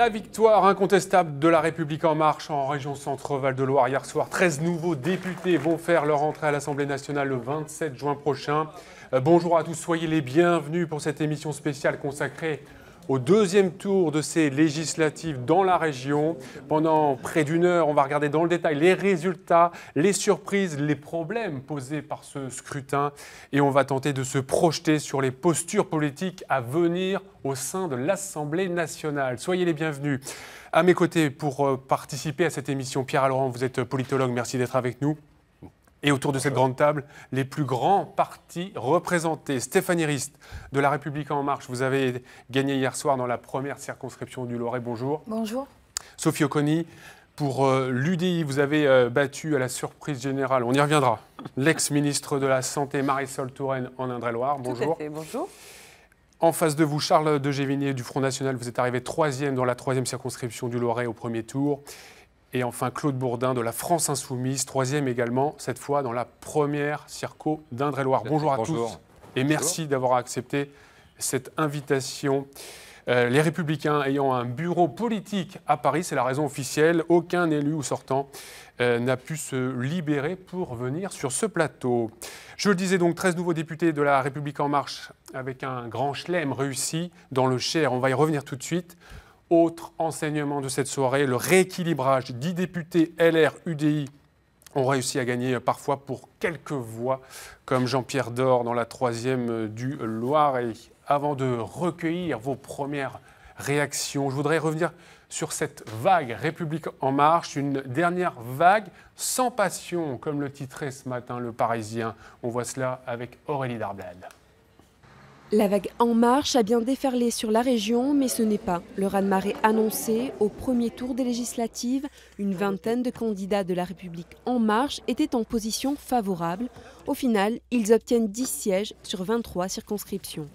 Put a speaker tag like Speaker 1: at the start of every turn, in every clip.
Speaker 1: La victoire incontestable de La République En Marche en région Centre-Val de Loire hier soir. 13 nouveaux députés vont faire leur entrée à l'Assemblée nationale le 27 juin prochain. Bonjour à tous, soyez les bienvenus pour cette émission spéciale consacrée au deuxième tour de ces législatives dans la région. Pendant près d'une heure, on va regarder dans le détail les résultats, les surprises, les problèmes posés par ce scrutin. Et on va tenter de se projeter sur les postures politiques à venir au sein de l'Assemblée nationale. Soyez les bienvenus. À mes côtés pour participer à cette émission, Pierre Laurent, vous êtes politologue, merci d'être avec nous. Et autour de cette grande table, les plus grands partis représentés. Stéphanie Rist, de La République En Marche, vous avez gagné hier soir dans la première circonscription du Loiret. Bonjour.
Speaker 2: Bonjour.
Speaker 1: Sophie Oconi, pour l'UDI, vous avez battu à la surprise générale, on y reviendra, l'ex-ministre de la Santé Marisol Touraine en Indre-et-Loire. Bonjour.
Speaker 2: Tout à fait, bonjour.
Speaker 1: En face de vous, Charles de Gévinier du Front National, vous êtes arrivé 3e dans la 3e circonscription du Loiret au premier tour. Et enfin, Claude Bourdin de la France Insoumise, 3e également, cette fois dans la première circo d'Indre-et-Loire. Bonjour à tous et merci d'avoir accepté cette invitation. Les Républicains ayant un bureau politique à Paris, c'est la raison officielle, aucun élu ou sortant n'a pu se libérer pour venir sur ce plateau. Je le disais donc, 13 nouveaux députés de La République En Marche avec un grand chelem réussi dans le Cher. On va y revenir tout de suite. Autre enseignement de cette soirée, le rééquilibrage. 10 députés LR, UDI ont réussi à gagner parfois pour quelques voix, comme Jean-Pierre Dor dans la 3e du Loiret. Avant de recueillir vos premières réactions, je voudrais revenir sur cette vague République En Marche, une dernière vague sans passion, comme le titrait ce matin Le Parisien. On voit cela avec Aurélie Darblade.
Speaker 3: La vague En Marche a bien déferlé sur la région, mais ce n'est pas le raz-de-marée annoncé. Au premier tour des législatives, une vingtaine de candidats de La République En Marche étaient en position favorable. Au final, ils obtiennent 10 sièges sur 23 circonscriptions.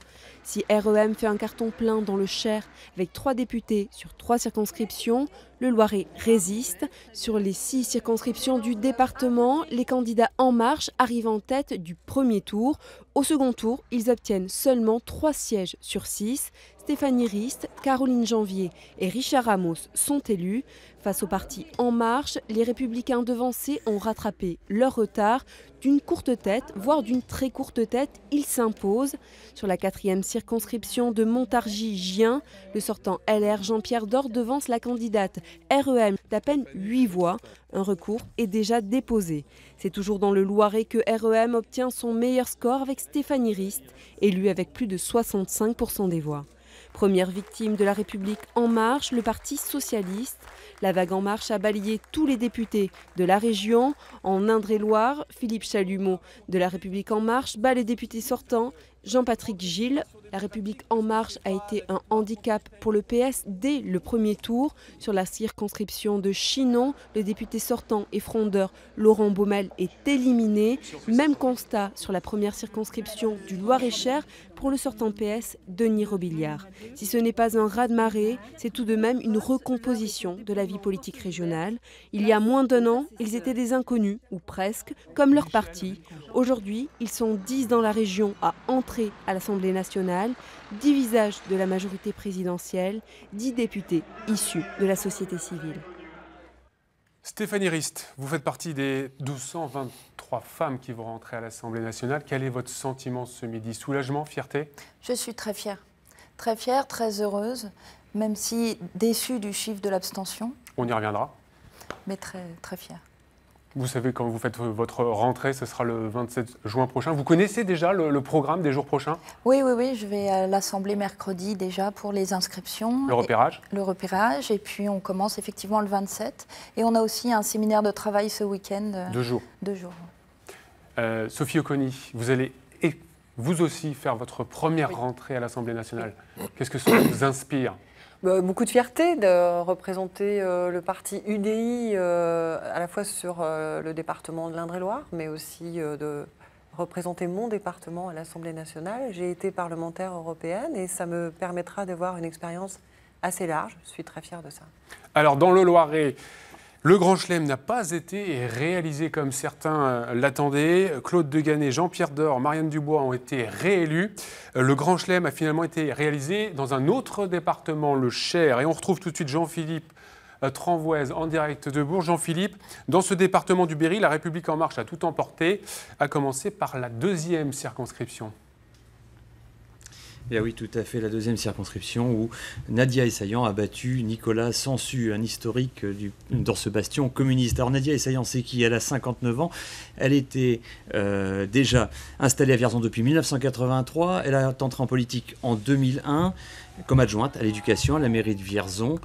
Speaker 3: Si REM fait un carton plein dans le Cher avec 3 députés sur 3 circonscriptions, le Loiret résiste. Sur les 6 circonscriptions du département, les candidats En Marche arrivent en tête du premier tour. Au second tour, ils obtiennent seulement 3 sièges sur 6. Stéphanie Rist, Caroline Janvier et Richard Ramos sont élus. Face au parti En Marche, les Républicains devancés ont rattrapé leur retard. D'une courte tête, voire d'une très courte tête, ils s'imposent. Sur la 4e circonscription de Montargis-Gien, le sortant LR Jean-Pierre Dor devance la candidate REM d'à peine 8 voix. Un recours est déjà déposé. C'est toujours dans le Loiret que REM obtient son meilleur score avec Stéphanie Rist, élue avec plus de 65% des voix. Première victime de La République En Marche, le Parti socialiste. La vague En Marche a balayé tous les députés de la région. En Indre-et-Loire, Philippe Chalumeau de La République En Marche bat les députés sortants. Jean-Patrick Gilles. La République En Marche a été un handicap pour le PS dès le premier tour. Sur la circonscription de Chinon, le député sortant et frondeur Laurent Baumel est éliminé. Même constat sur la première circonscription du Loir-et-Cher pour le sortant PS Denis Robiliard. Si ce n'est pas un raz-de-marée, c'est tout de même une recomposition de la vie politique régionale. Il y a moins d'un an, ils étaient des inconnus, ou presque, comme leur parti. Aujourd'hui, ils sont 10 dans la région à entrer à l'Assemblée nationale, 10 visages de la majorité présidentielle, 10 députés issus de la société civile.
Speaker 1: Stéphanie Rist, vous faites partie des 1223 femmes qui vont rentrer à l'Assemblée nationale. Quel est votre sentiment ce midi? Soulagement, fierté?
Speaker 2: Je suis très fière, très heureuse, même si déçue du chiffre de l'abstention.
Speaker 1: On y reviendra.
Speaker 2: Mais très fière.
Speaker 1: Vous savez, quand vous faites votre rentrée, ce sera le 27 juin prochain. Vous connaissez déjà le programme des jours prochains?
Speaker 2: Oui, je vais à l'Assemblée mercredi déjà pour les inscriptions.
Speaker 1: Le repérage?
Speaker 2: Le repérage, et puis on commence effectivement le 27. Et on a aussi un séminaire de travail ce week-end.
Speaker 1: 2 jours.
Speaker 2: 2 jours.
Speaker 1: Sophie Oconi, vous allez vous aussi faire votre première rentrée à l'Assemblée nationale. Qu'est-ce que ça vous inspire?
Speaker 4: Beaucoup de fierté de représenter le parti UDI à la fois sur le département de l'Indre-et-Loire, mais aussi de représenter mon département à l'Assemblée nationale. J'ai été parlementaire européenne et ça me permettra d'avoir une expérience assez large. Je suis très fière de ça.
Speaker 1: Alors, dans le Loiret, Le Grand Chelem n'a pas été réalisé comme certains l'attendaient. Claude Deganet, Jean-Pierre Door, Marianne Dubois ont été réélus. Le Grand Chelem a finalement été réalisé dans un autre département, le Cher. Et on retrouve tout de suite Jean-Philippe Tranvoise en direct de Bourges. Jean-Philippe, dans ce département du Berry, La République En Marche a tout emporté, à commencer par la deuxième circonscription.
Speaker 5: Et oui, tout à fait, la deuxième circonscription où Nadia Essayant a battu Nicolas Sansu, un historique dans ce bastion communiste. Alors Nadia Essayant, c'est qui? Elle a 59 ans, elle était déjà installée à Vierzon depuis 1983, elle a entré en politique en 2001 comme adjointe à l'éducation à la mairie de Vierzon.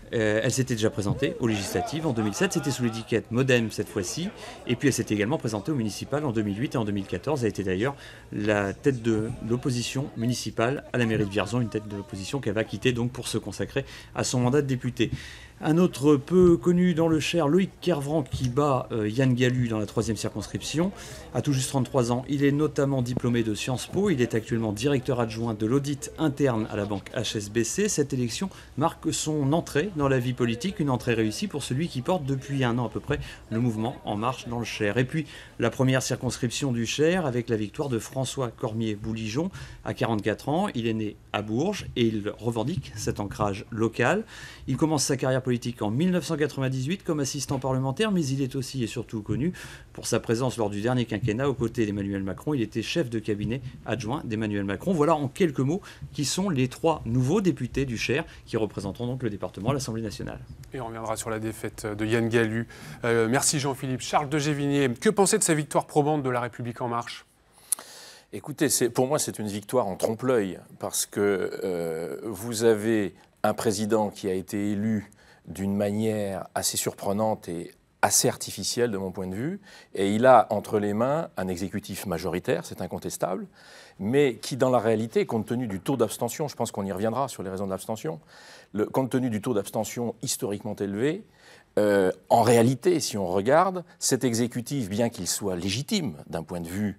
Speaker 5: Elle s'était déjà présentée aux législatives en 2007, c'était sous l'étiquette Modem cette fois-ci, et puis elle s'était également présentée aux municipales en 2008 et en 2014. Elle était d'ailleurs la tête de l'opposition municipale à la mairie de Vierzon, une tête de l'opposition qu'elle va quitter donc pour se consacrer à son mandat de députée. Un autre peu connu dans le Cher, Loïc Kervran, qui bat Yann Gallu dans la 3e circonscription, a tout juste 33 ans. Il est notamment diplômé de Sciences Po. Il est actuellement directeur adjoint de l'audit interne à la banque HSBC. Cette élection marque son entrée dans la vie politique, une entrée réussie pour celui qui porte depuis un an à peu près le mouvement En Marche dans le Cher. Et puis la première circonscription du Cher avec la victoire de François Cormier-Bouligeon à 44 ans. Il est né à Bourges et il revendique cet ancrage local. Il commence sa carrière politique en 1998 comme assistant parlementaire, mais il est aussi et surtout connu pour sa présence lors du dernier quinquennat aux côtés d'Emmanuel Macron. Il était chef de cabinet adjoint d'Emmanuel Macron. Voilà en quelques mots qui sont les 3 nouveaux députés du Cher qui représenteront donc le département à l'Assemblée nationale.
Speaker 1: Et on reviendra sur la défaite de Yann Gallu. Merci Jean-Philippe. Charles de Gévinier, que pensez de sa victoire probante de La République En Marche ?
Speaker 6: Écoutez, pour moi c'est une victoire en trompe-l'œil parce que vous avez un président qui a été élu d'une manière assez surprenante et assez artificielle de mon point de vue, et il a entre les mains un exécutif majoritaire, c'est incontestable, mais qui dans la réalité, compte tenu du taux d'abstention, je pense qu'on y reviendra sur les raisons de l'abstention, compte tenu du taux d'abstention historiquement élevé, en réalité, si on regarde, cet exécutif, bien qu'il soit légitime d'un point de vue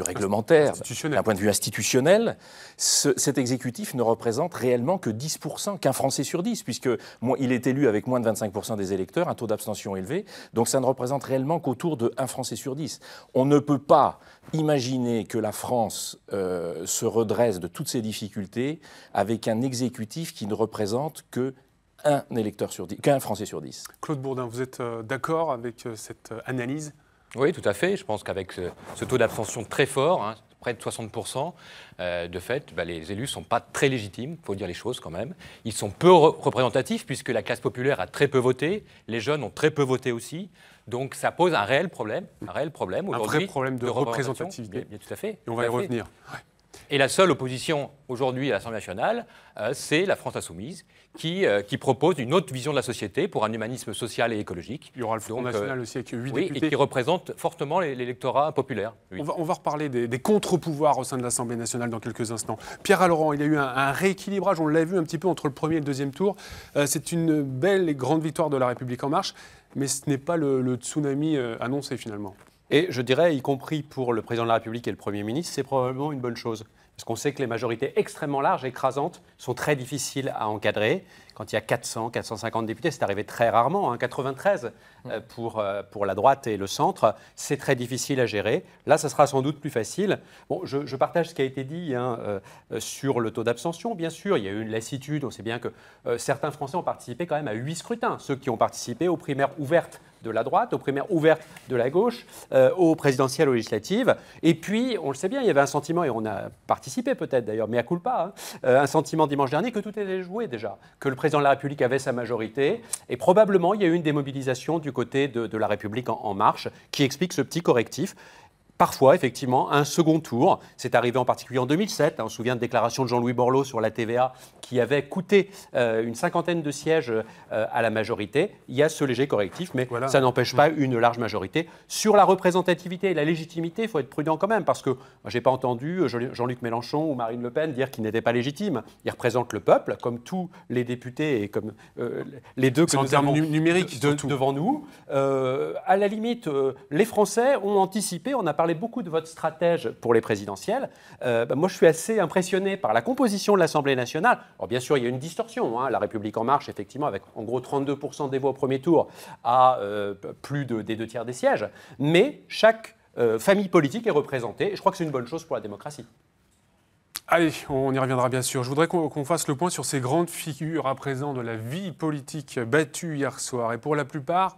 Speaker 6: réglementaire, d'un point de vue institutionnel, cet exécutif ne représente réellement que 10%, qu'un Français sur 10, puisque il est élu avec moins de 25% des électeurs, un taux d'abstention élevé, donc ça ne représente réellement qu'autour de 1 Français sur 10. On ne peut pas imaginer que la France se redresse de toutes ses difficultés avec un exécutif qui ne représente que qu'un Français sur 10.
Speaker 1: Claude Bourdin, vous êtes d'accord avec cette analyse ?
Speaker 7: Oui, tout à fait. Je pense qu'avec ce taux d'abstention très fort, près de 60%, de fait, les élus ne sont pas très légitimes, il faut dire les choses quand même. Ils sont peu représentatifs puisque la classe populaire a très peu voté, les jeunes ont très peu voté aussi. Donc ça pose un réel problème aujourd'hui.
Speaker 1: Un vrai problème de représentativité.
Speaker 7: Bien, tout à fait.
Speaker 1: Et on va y revenir. Ouais.
Speaker 7: Et la seule opposition aujourd'hui à l'Assemblée nationale, c'est la France Insoumise, qui propose une autre vision de la société pour un humanisme social et écologique.
Speaker 1: Il y aura le Front National aussi avec 8 députés.
Speaker 7: Et qui représente fortement l'électorat populaire. Oui.
Speaker 1: On va reparler des contre-pouvoirs au sein de l'Assemblée nationale dans quelques instants. Pierre Halleran, il y a eu un rééquilibrage, on l'a vu un petit peu entre le premier et le deuxième tour. C'est une belle et grande victoire de La République En Marche, mais ce n'est pas le tsunami annoncé finalement.
Speaker 8: Et je dirais, y compris pour le président de la République et le Premier ministre, c'est probablement une bonne chose. Parce qu'on sait que les majorités extrêmement larges, écrasantes, sont très difficiles à encadrer. Quand il y a 400, 450 députés, c'est arrivé très rarement, 93 pour la droite et le centre, c'est très difficile à gérer. Là, ça sera sans doute plus facile. Bon, je partage ce qui a été dit sur le taux d'abstention. Bien sûr, il y a eu une lassitude. On sait bien que certains Français ont participé quand même à 8 scrutins. Ceux qui ont participé aux primaires ouvertes de la droite, aux primaires ouvertes de la gauche, aux présidentielles, aux législatives. Et puis, on le sait bien, il y avait un sentiment, et on a participé peut-être d'ailleurs, mais à culpa, un sentiment dimanche dernier que tout était joué déjà, que le président de la République avait sa majorité, et probablement il y a eu une démobilisation du côté de la République en marche qui explique ce petit correctif. Parfois, effectivement, un second tour. C'est arrivé en particulier en 2007. On se souvient de déclarations de Jean-Louis Borloo sur la TVA qui avait coûté une 50aine de sièges à la majorité. Il y a ce léger correctif, mais voilà. Ça n'empêche pas une large majorité. Sur la représentativité et la légitimité, il faut être prudent quand même, parce que je n'ai pas entendu Jean-Luc Mélenchon ou Marine Le Pen dire qu'ils n'étaient pas légitimes. Ils représentent le peuple, comme tous les députés et comme les deux que nous avons
Speaker 1: numériques
Speaker 8: devant nous. À la limite, les Français ont anticipé, on a parlé parlez beaucoup de votre stratège pour les présidentielles. Moi, je suis assez impressionné par la composition de l'Assemblée nationale. Alors, bien sûr, il y a une distorsion. La République En Marche, effectivement, avec en gros 32% des voix au premier tour, a plus des 2 tiers des sièges. Mais chaque famille politique est représentée. Et je crois que c'est une bonne chose pour la démocratie.
Speaker 1: Allez, on y reviendra bien sûr. Je voudrais qu'on fasse le point sur ces grandes figures à présent de la vie politique battues hier soir. Et pour la plupart,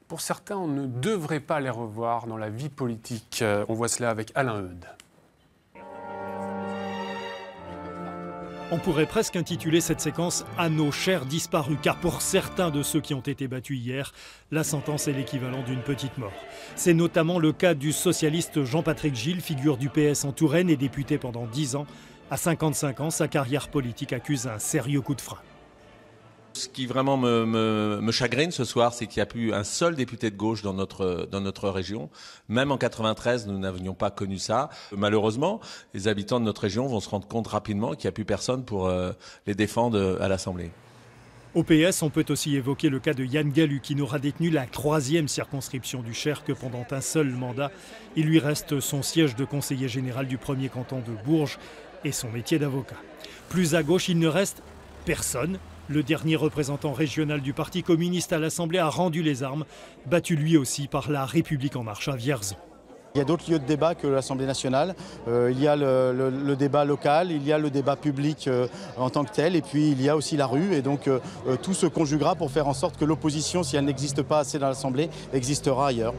Speaker 1: pour certains, on ne devrait pas les revoir dans la vie politique. On voit cela avec Alain Eudes.
Speaker 9: On pourrait presque intituler cette séquence « À nos chers disparus », car pour certains de ceux qui ont été battus hier, la sentence est l'équivalent d'une petite mort. C'est notamment le cas du socialiste Jean-Patrick Gille, figure du PS en Touraine et député pendant 10 ans. À 55 ans, sa carrière politique accuse un sérieux coup de frein.
Speaker 10: Ce qui vraiment me chagrine ce soir, c'est qu'il n'y a plus un seul député de gauche dans notre région. Même en 93, nous n'avions pas connu ça. Malheureusement, les habitants de notre région vont se rendre compte rapidement qu'il n'y a plus personne pour les défendre à l'Assemblée.
Speaker 9: Au PS, on peut aussi évoquer le cas de Yann Galu, qui n'aura détenu la 3e circonscription du Cher que pendant un seul mandat. Il lui reste son siège de conseiller général du 1er canton de Bourges et son métier d'avocat. Plus à gauche, il ne reste personne. Le dernier représentant régional du Parti communiste à l'Assemblée a rendu les armes, battu lui aussi par la République En Marche à Vierzon.
Speaker 11: Il y a d'autres lieux de débat que l'Assemblée nationale. Il y a le débat local, il y a le débat public en tant que tel, et puis il y a aussi la rue. Et donc tout se conjuguera pour faire en sorte que l'opposition, si elle n'existe pas assez dans l'Assemblée, existera ailleurs.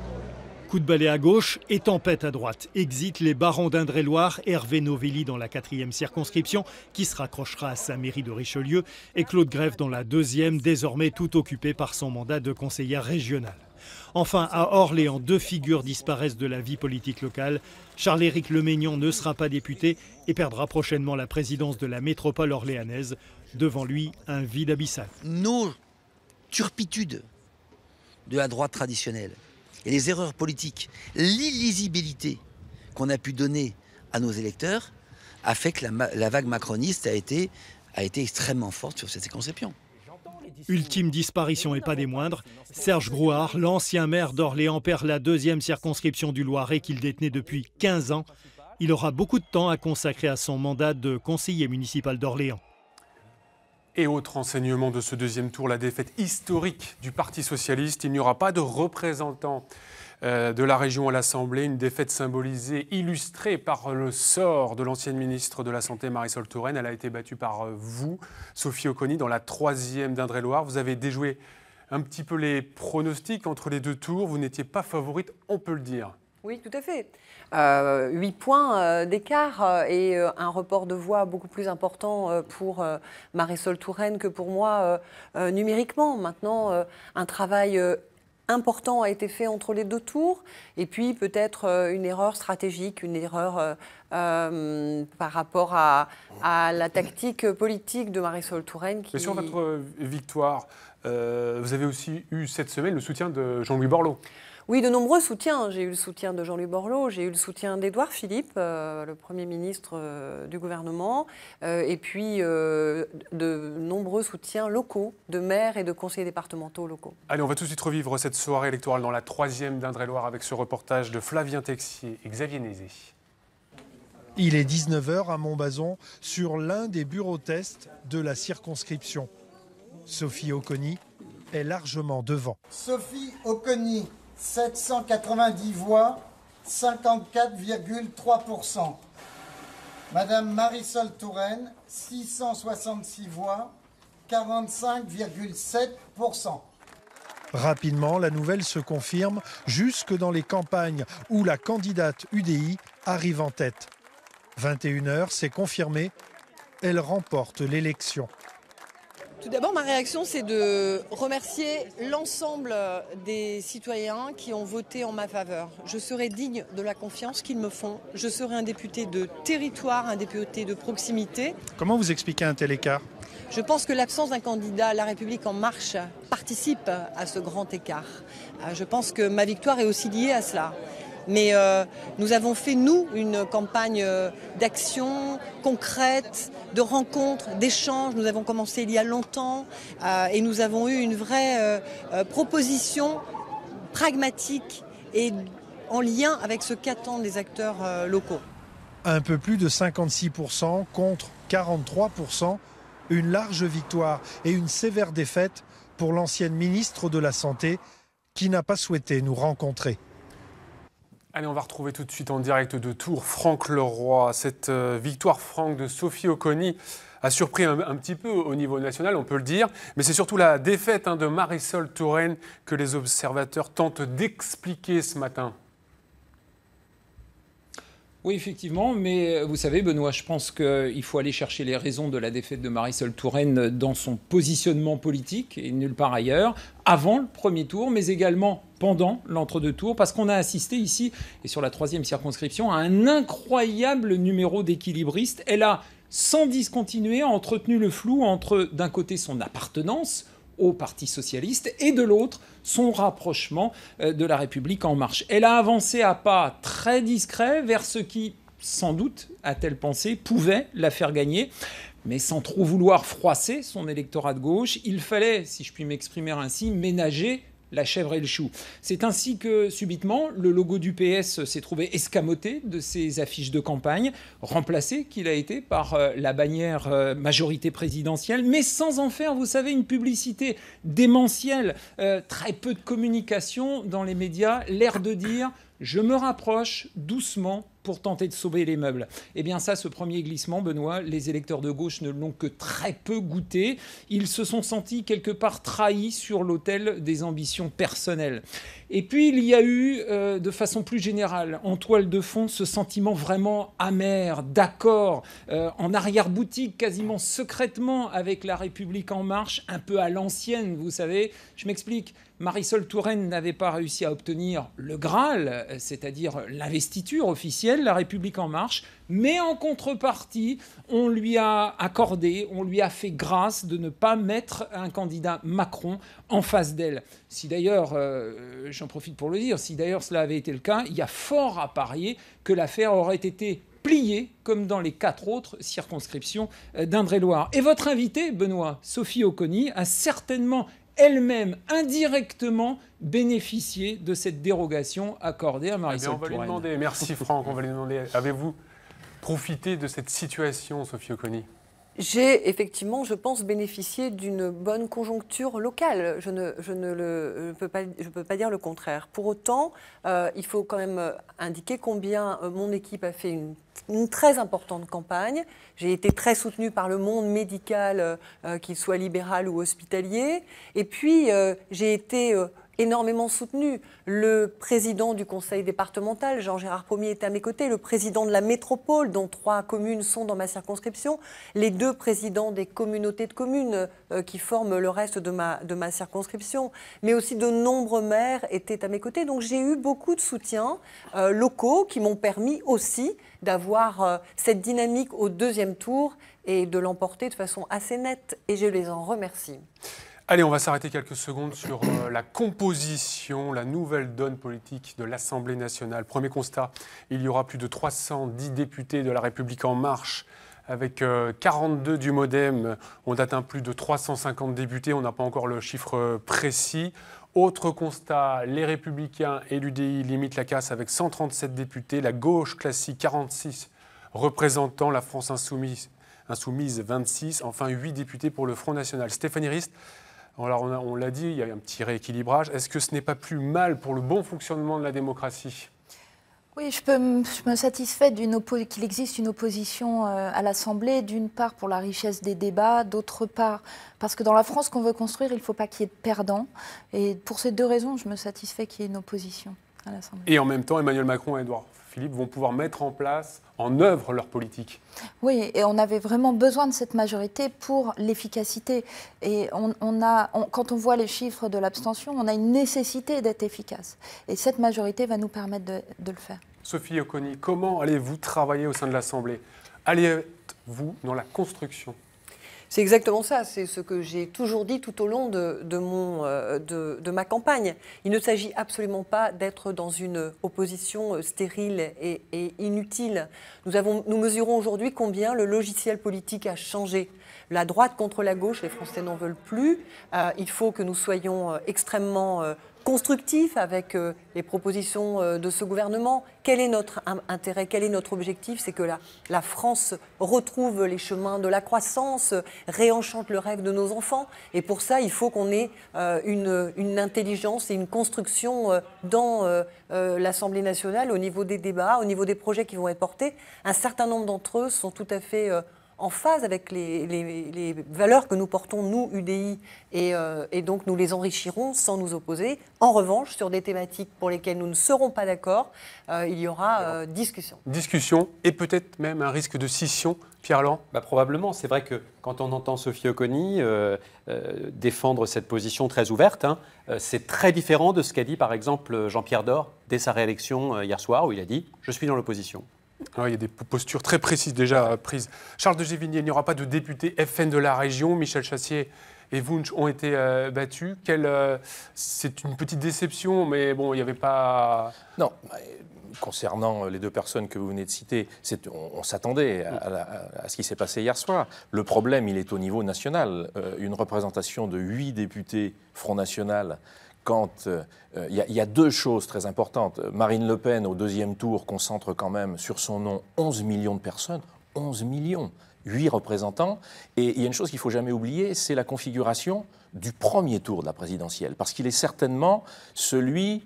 Speaker 9: Coup de balai à gauche et tempête à droite. Exit les barons d'Indre-et-Loire, Hervé Novelli dans la 4e circonscription, qui se raccrochera à sa mairie de Richelieu, et Claude Greff dans la 2e, désormais tout occupé par son mandat de conseillère régionale. Enfin, à Orléans, 2 figures disparaissent de la vie politique locale. Charles-Éric Leménian ne sera pas député et perdra prochainement la présidence de la métropole orléanaise. Devant lui, un vide abyssal.
Speaker 12: Nos turpitudes de la droite traditionnelle et les erreurs politiques, l'illisibilité qu'on a pu donner à nos électeurs a fait que la vague macroniste a été extrêmement forte sur cette circonscription.
Speaker 9: Ultime disparition et pas des moindres, Serge Grouard, l'ancien maire d'Orléans, perd la 2e circonscription du Loiret qu'il détenait depuis 15 ans. Il aura beaucoup de temps à consacrer à son mandat de conseiller municipal d'Orléans.
Speaker 1: Et autre enseignement de ce 2e tour, la défaite historique du Parti socialiste. Il n'y aura pas de représentant de la région à l'Assemblée. Une défaite symbolisée, illustrée par le sort de l'ancienne ministre de la Santé, Marisol Touraine. Elle a été battue par vous, Sophie Oconi, dans la 3e d'Indre-et-Loire. Vous avez déjoué un petit peu les pronostics entre les 2 tours. Vous n'étiez pas favorite, on peut le dire.
Speaker 4: Oui, tout à fait. 8 points d'écart et un report de voix beaucoup plus important pour Marisol Touraine que pour moi numériquement. Maintenant, un travail important a été fait entre les 2 tours et puis peut-être une erreur stratégique, une erreur par rapport à la tactique politique de Marisol Touraine.
Speaker 1: Mais sur votre victoire, vous avez aussi eu cette semaine le soutien de Jean-Louis Borloo.
Speaker 4: Oui, de nombreux soutiens. J'ai eu le soutien de Jean-Louis Borloo, j'ai eu le soutien d'Édouard Philippe, le Premier ministre du gouvernement, et puis de nombreux soutiens locaux, de maires et de conseillers départementaux locaux.
Speaker 1: Allez, on va tout de suite revivre cette soirée électorale dans la 3e d'Indre-et-Loire avec ce reportage de Flavien Texier et Xavier Nézé.
Speaker 13: Il est 19h à Montbazon, sur l'un des bureaux tests de la circonscription. Sophie Oconi est largement devant.
Speaker 14: Sophie Oconi, 790 voix, 54,3%. Madame Marisol Touraine, 666 voix, 45,7%.
Speaker 13: Rapidement, la nouvelle se confirme jusque dans les campagnes où la candidate UDI arrive en tête. 21h, c'est confirmé, elle remporte l'élection.
Speaker 15: Tout d'abord, ma réaction, c'est de remercier l'ensemble des citoyens qui ont voté en ma faveur. Je serai digne de la confiance qu'ils me font. Je serai un député de territoire, un député de proximité.
Speaker 13: Comment vous expliquez un tel écart ?
Speaker 15: Je pense que l'absence d'un candidat à La République En Marche participe à ce grand écart. Je pense que ma victoire est aussi liée à cela. Mais nous avons fait, nous, une campagne d'action concrète, de rencontres, d'échanges. Nous avons commencé il y a longtemps et nous avons eu une vraie proposition pragmatique et en lien avec ce qu'attendent les acteurs locaux.
Speaker 13: Un peu plus de 56% contre 43%. Une large victoire et une sévère défaite pour l'ancienne ministre de la Santé qui n'a pas souhaité nous rencontrer.
Speaker 1: Allez, on va retrouver tout de suite en direct de Tours Franck Leroy. Cette victoire franque de Sophie Oconi a surpris un petit peu au niveau national, on peut le dire. Mais c'est surtout la défaite de Marisol Touraine que les observateurs tentent d'expliquer ce matin.
Speaker 16: Oui, effectivement, mais vous savez, Benoît, je pense qu'il faut aller chercher les raisons de la défaite de Marisol Touraine dans son positionnement politique et nulle part ailleurs, avant le premier tour, mais également pendant l'entre-deux tours, parce qu'on a assisté ici, et sur la 3e circonscription, à un incroyable numéro d'équilibristes. Elle a, sans discontinuer, entretenu le flou entre, d'un côté, son appartenance au Parti socialiste et de l'autre, son rapprochement de La République en marche. Elle a avancé à pas très discrets vers ce qui, sans doute, a-t-elle pensé, pouvait la faire gagner. Mais sans trop vouloir froisser son électorat de gauche, il fallait, si je puis m'exprimer ainsi, ménager la chèvre et le chou. C'est ainsi que, subitement, le logo du PS s'est trouvé escamoté de ses affiches de campagne, remplacé qu'il a été par la bannière majorité présidentielle, mais sans en faire, vous savez, une publicité démentielle, très peu de communication dans les médias, l'air de dire « je me rapproche doucement » pour tenter de sauver les meubles. Eh bien ça, ce premier glissement, Benoît, les électeurs de gauche ne l'ont que très peu goûté. Ils se sont sentis quelque part trahis sur l'autel des ambitions personnelles. Et puis il y a eu, de façon plus générale, en toile de fond, ce sentiment vraiment amer, d'accord, en arrière-boutique, quasiment secrètement avec La République en marche, un peu à l'ancienne, vous savez. Je m'explique. Marisol Touraine n'avait pas réussi à obtenir le Graal, c'est-à-dire l'investiture officielle, La République en marche, mais en contrepartie, on lui a accordé, on lui a fait grâce de ne pas mettre un candidat Macron en face d'elle. Si d'ailleurs, j'en profite pour le dire, si d'ailleurs cela avait été le cas, il y a fort à parier que l'affaire aurait été pliée, comme dans les 4 autres circonscriptions d'Indre-et-Loire. Et votre invitée, Benoît, Sophie Oconi, a certainement elle-même indirectement bénéficié de cette dérogation accordée à Marisol Touraine.
Speaker 1: On va lui demander, merci Franck, on va lui demander, avez-vous profité de cette situation, Sophie Oconi ?
Speaker 4: J'ai effectivement, je pense, bénéficié d'une bonne conjoncture locale. Je ne peux pas dire le contraire. Pour autant, il faut quand même indiquer combien mon équipe a fait une très importante campagne. J'ai été très soutenue par le monde médical, qu'il soit libéral ou hospitalier. Et puis, j'ai été énormément soutenu. Le président du conseil départemental, Jean-Gérard Pommier, est à mes côtés. Le président de la métropole, dont 3 communes sont dans ma circonscription. Les 2 présidents des communautés de communes qui forment le reste de ma circonscription. Mais aussi de nombreux maires étaient à mes côtés. Donc j'ai eu beaucoup de soutiens locaux qui m'ont permis aussi d'avoir cette dynamique au 2e tour et de l'emporter de façon assez nette. Et je les en remercie.
Speaker 1: Allez, on va s'arrêter quelques secondes sur la composition, la nouvelle donne politique de l'Assemblée nationale. Premier constat, il y aura plus de 310 députés de La République en marche, avec 42 du MoDem. On atteint plus de 350 députés, on n'a pas encore le chiffre précis. Autre constat, les Républicains et l'UDI limitent la casse avec 137 députés. La gauche classique, 46 représentants. La France insoumise 26. Enfin, 8 députés pour le Front national. Stéphanie Rist, alors on l'a dit, il y a un petit rééquilibrage. Est-ce que ce n'est pas plus mal pour le bon fonctionnement de la démocratie ?
Speaker 2: Oui, je me satisfais qu'il existe une opposition à l'Assemblée, d'une part pour la richesse des débats, d'autre part parce que dans la France qu'on veut construire, il ne faut pas qu'il y ait de perdants. Et pour ces 2 raisons, je me satisfais qu'il y ait une opposition à l'Assemblée.
Speaker 1: Et en même temps, Emmanuel Macron et Édouard Philippe vont pouvoir mettre en œuvre leur politique.
Speaker 2: Oui, et on avait vraiment besoin de cette majorité pour l'efficacité. Et quand on voit les chiffres de l'abstention, on a une nécessité d'être efficace. Et cette majorité va nous permettre de le faire. Sophie
Speaker 1: Oconi, comment allez-vous travailler au sein de l'Assemblée ? Allez-vous dans la construction ?
Speaker 4: C'est exactement ça, c'est ce que j'ai toujours dit tout au long de ma campagne. Il ne s'agit absolument pas d'être dans une opposition stérile et inutile. Nous mesurons aujourd'hui combien le logiciel politique a changé. La droite contre la gauche, les Français n'en veulent plus. Il faut que nous soyons extrêmement constructif avec les propositions de ce gouvernement. Quel est notre intérêt, quel est notre objectif? C'est que la France retrouve les chemins de la croissance, réenchante le rêve de nos enfants. Et pour ça, il faut qu'on ait une intelligence et une construction dans l'Assemblée nationale, au niveau des débats, au niveau des projets qui vont être portés. Un certain nombre d'entre eux sont tout à fait en phase avec les valeurs que nous portons, nous, UDI, et donc nous les enrichirons sans nous opposer. En revanche, sur des thématiques pour lesquelles nous ne serons pas d'accord, il y aura discussion.
Speaker 1: Discussion et peut-être même un risque de scission, Pierre Land?
Speaker 8: Probablement. C'est vrai que quand on entend Sophie Oconi défendre cette position très ouverte, c'est très différent de ce qu'a dit par exemple Jean-Pierre Door dès sa réélection hier soir, où il a dit « je suis dans l'opposition ».
Speaker 1: Il y a des postures très précises déjà prises. Charles de Gévigny, il n'y aura pas de député FN de la région. Michel Chassier et Wunsch ont été battus. C'est une petite déception, mais bon, il n'y avait pas...
Speaker 6: Non, concernant les deux personnes que vous venez de citer, on s'attendait à ce qui s'est passé hier soir. Le problème, il est au niveau national. Une représentation de 8 députés Front National, quand il y a deux choses très importantes. Marine Le Pen, au deuxième tour, concentre quand même sur son nom 11 millions de personnes. 11 millions, 8 représentants. Et il y a une chose qu'il ne faut jamais oublier, c'est la configuration du premier tour de la présidentielle. Parce qu'il est certainement celui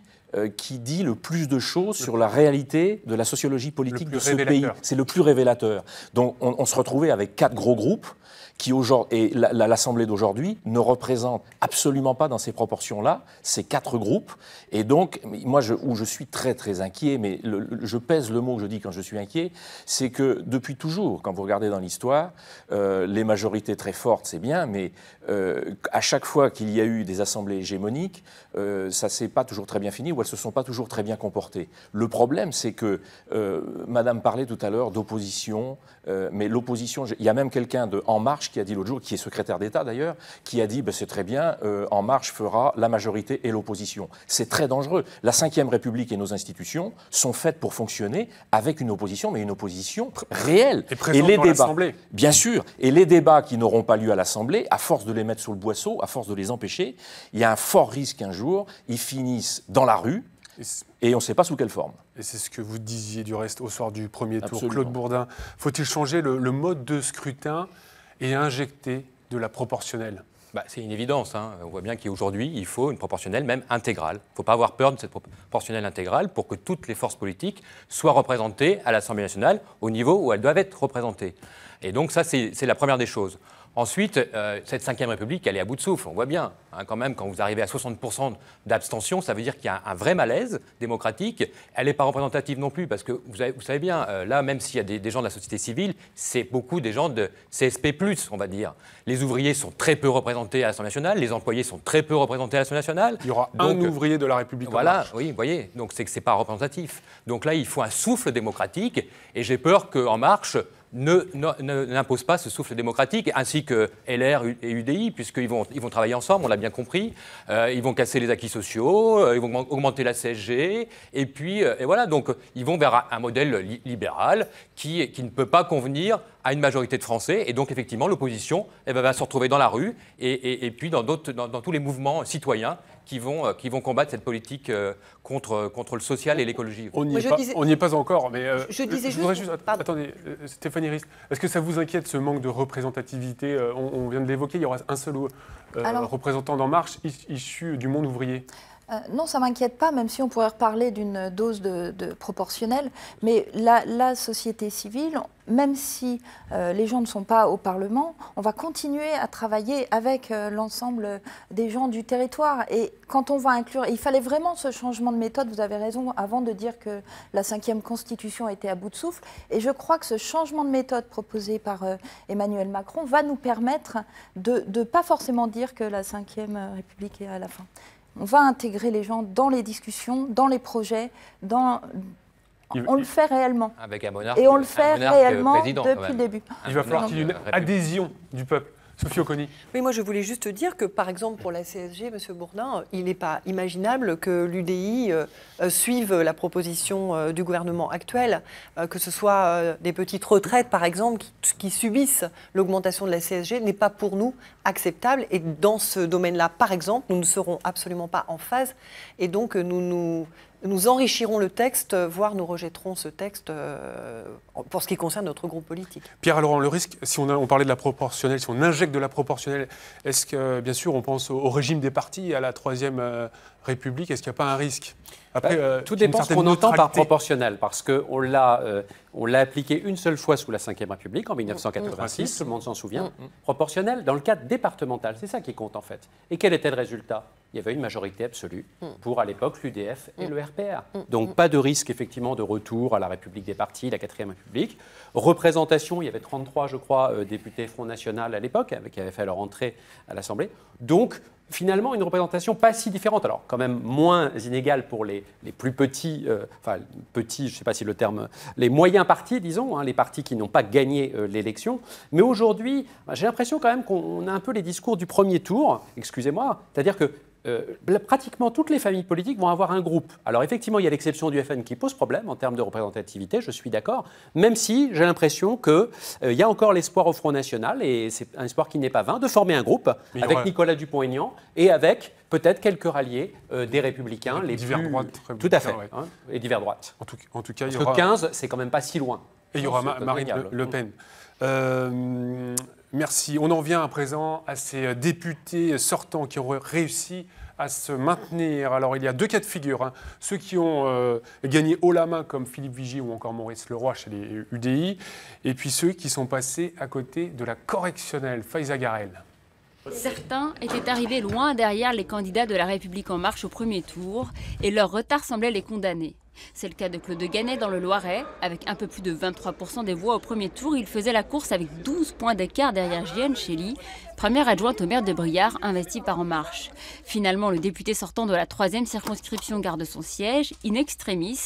Speaker 6: qui dit le plus de choses sur la réalité de la sociologie politique de ce pays. C'est le plus révélateur. Donc on se retrouvait avec 4 gros groupes qui aujourd'hui, et l'Assemblée d'aujourd'hui ne représente absolument pas dans ces proportions-là ces 4 groupes. Et donc, moi, où je suis très très inquiet, mais je pèse le mot que je dis quand je suis inquiet, c'est que depuis toujours, quand vous regardez dans l'histoire, les majorités très fortes, c'est bien, mais à chaque fois qu'il y a eu des assemblées hégémoniques, ça ne s'est pas toujours très bien fini, ou elles ne se sont pas toujours très bien comportées. Le problème, c'est que, Madame parlait tout à l'heure d'opposition, mais l'opposition, il y a même quelqu'un de En Marche qui a dit l'autre jour, qui est secrétaire d'État d'ailleurs, qui a dit c'est très bien, En Marche fera la majorité et l'opposition. C'est très dangereux. La Ve République et nos institutions sont faites pour fonctionner avec une opposition, mais une opposition réelle.
Speaker 1: Et les débats,
Speaker 6: bien sûr, et les débats qui n'auront pas lieu à l'Assemblée, à force de les mettre sous le boisseau, à force de les empêcher, il y a un fort risque qu'un jour, ils finissent dans la rue, et on ne sait pas sous quelle forme.
Speaker 1: Et c'est ce que vous disiez du reste au soir du premier tour.
Speaker 6: Absolument.
Speaker 1: Claude Bourdin, faut-il changer le mode de scrutin et injecter de la proportionnelle?
Speaker 7: C'est une évidence. On voit bien qu'aujourd'hui, il faut une proportionnelle, même intégrale. Il ne faut pas avoir peur de cette proportionnelle intégrale pour que toutes les forces politiques soient représentées à l'Assemblée nationale au niveau où elles doivent être représentées. Et donc ça, c'est la première des choses. Ensuite, cette Ve République, elle est à bout de souffle. On voit bien, quand même, quand vous arrivez à 60% d'abstention, ça veut dire qu'il y a un vrai malaise démocratique. Elle n'est pas représentative non plus, parce que vous savez bien, là, même s'il y a des gens de la société civile, c'est beaucoup des gens de CSP+, on va dire. Les ouvriers sont très peu représentés à l'Assemblée nationale, les employés sont très peu représentés à l'Assemblée nationale.
Speaker 1: Il y aura un ouvrier de la République
Speaker 7: voilà,
Speaker 1: En Marche.
Speaker 7: Oui, vous voyez, donc c'est que ce n'est pas représentatif. Donc là, il faut un souffle démocratique, et j'ai peur qu'En Marche n'impose pas ce souffle démocratique, ainsi que LR et UDI, puisqu'ils vont travailler ensemble, on l'a bien compris. Ils vont casser les acquis sociaux, ils vont augmenter la CSG, et puis et voilà, donc ils vont vers un modèle libéral qui ne peut pas convenir à une majorité de Français, et donc effectivement l'opposition va se retrouver dans la rue, et puis dans tous les mouvements citoyens qui vont combattre cette politique contre le social et l'écologie.
Speaker 1: On n'y est pas encore, mais
Speaker 15: je disais juste...
Speaker 1: Attendez, Stéphanie Rist, est-ce que ça vous inquiète ce manque de représentativité? On vient de l'évoquer, il y aura un seul représentant d'En Marche issu du monde ouvrier.
Speaker 2: Non, ça ne m'inquiète pas, même si on pourrait reparler d'une dose de proportionnelle. Mais la société civile, même si les gens ne sont pas au Parlement, on va continuer à travailler avec l'ensemble des gens du territoire. Et quand on va inclure... Il fallait vraiment ce changement de méthode, vous avez raison, avant de dire que la 5e Constitution était à bout de souffle. Et je crois que ce changement de méthode proposé par Emmanuel Macron va nous permettre de ne pas forcément dire que la 5e République est à la fin. On va intégrer les gens dans les discussions, dans les projets, on le fait réellement.
Speaker 7: Avec un monarque,
Speaker 2: et on le fait réellement
Speaker 7: président,
Speaker 2: depuis le début.
Speaker 1: Il va falloir qu'il y ait une adhésion du peuple. Sophie Oconi.
Speaker 4: Oui, moi je voulais juste dire que par exemple pour la CSG, M. Bourdin, il n'est pas imaginable que l'UDI suive la proposition du gouvernement actuel, que ce soit des petites retraites par exemple qui subissent l'augmentation de la CSG, n'est pas pour nous acceptable. Et dans ce domaine-là, par exemple, nous ne serons absolument pas en phase et donc nous enrichirons le texte, voire nous rejetterons ce texte pour ce qui concerne notre groupe politique.
Speaker 1: Pierre-Laurent, le risque, si on parlait de la proportionnelle, si on injecte de la proportionnelle, est-ce que, bien sûr, on pense au régime des partis, à la Troisième République, est-ce qu'il n'y a pas un risque? Après,
Speaker 8: tout dépend ce qu'on entend par proportionnel, parce qu'on l'a appliqué une seule fois sous la Ve République, en 1986, tout le monde s'en souvient. Proportionnel dans le cadre départemental, c'est ça qui compte en fait. Et quel était le résultat? Il y avait une majorité absolue pour, à l'époque, l'UDF et le RPR. Donc pas de risque, effectivement, de retour à la République des partis, la 4e République. Représentation, il y avait 33, je crois, députés Front National à l'époque, qui avaient fait leur entrée à l'Assemblée. Donc, finalement, une représentation pas si différente. Alors, quand même moins inégale pour les plus petits, petits, je ne sais pas si le terme, les moyens partis, disons, les partis qui n'ont pas gagné l'élection. Mais aujourd'hui, j'ai l'impression quand même qu'on a un peu les discours du premier tour, excusez-moi, c'est-à-dire que pratiquement toutes les familles politiques vont avoir un groupe. Alors effectivement, il y a l'exception du FN qui pose problème en termes de représentativité, je suis d'accord, même si j'ai l'impression qu'il y a encore l'espoir au Front National, et c'est un espoir qui n'est pas vain, de former un groupe avec Nicolas Dupont-Aignan et avec peut-être quelques ralliés des Républicains, les
Speaker 1: divers
Speaker 8: plus...
Speaker 1: droites.
Speaker 8: Tout à fait, et divers droites.
Speaker 1: En tout cas,
Speaker 8: parce que 15, c'est quand même pas si loin.
Speaker 1: Et il y aura Marine Le Pen. Merci. On en vient à présent à ces députés sortants qui ont réussi à se maintenir. Alors, il y a deux cas de figure. Ceux qui ont gagné haut la main, comme Philippe Vigier ou encore Maurice Leroy chez les UDI, et puis ceux qui sont passés à côté de la correctionnelle. Faiza Garel.
Speaker 17: Certains étaient arrivés loin derrière les candidats de La République En Marche au premier tour, et leur retard semblait les condamner. C'est le cas de Claude Ganay dans le Loiret. Avec un peu plus de 23% des voix au premier tour, il faisait la course avec 12 points d'écart derrière Jeanne Chély, première adjointe au maire de Briare, investie par En Marche. Finalement, le député sortant de la 3e circonscription garde son siège, in extremis,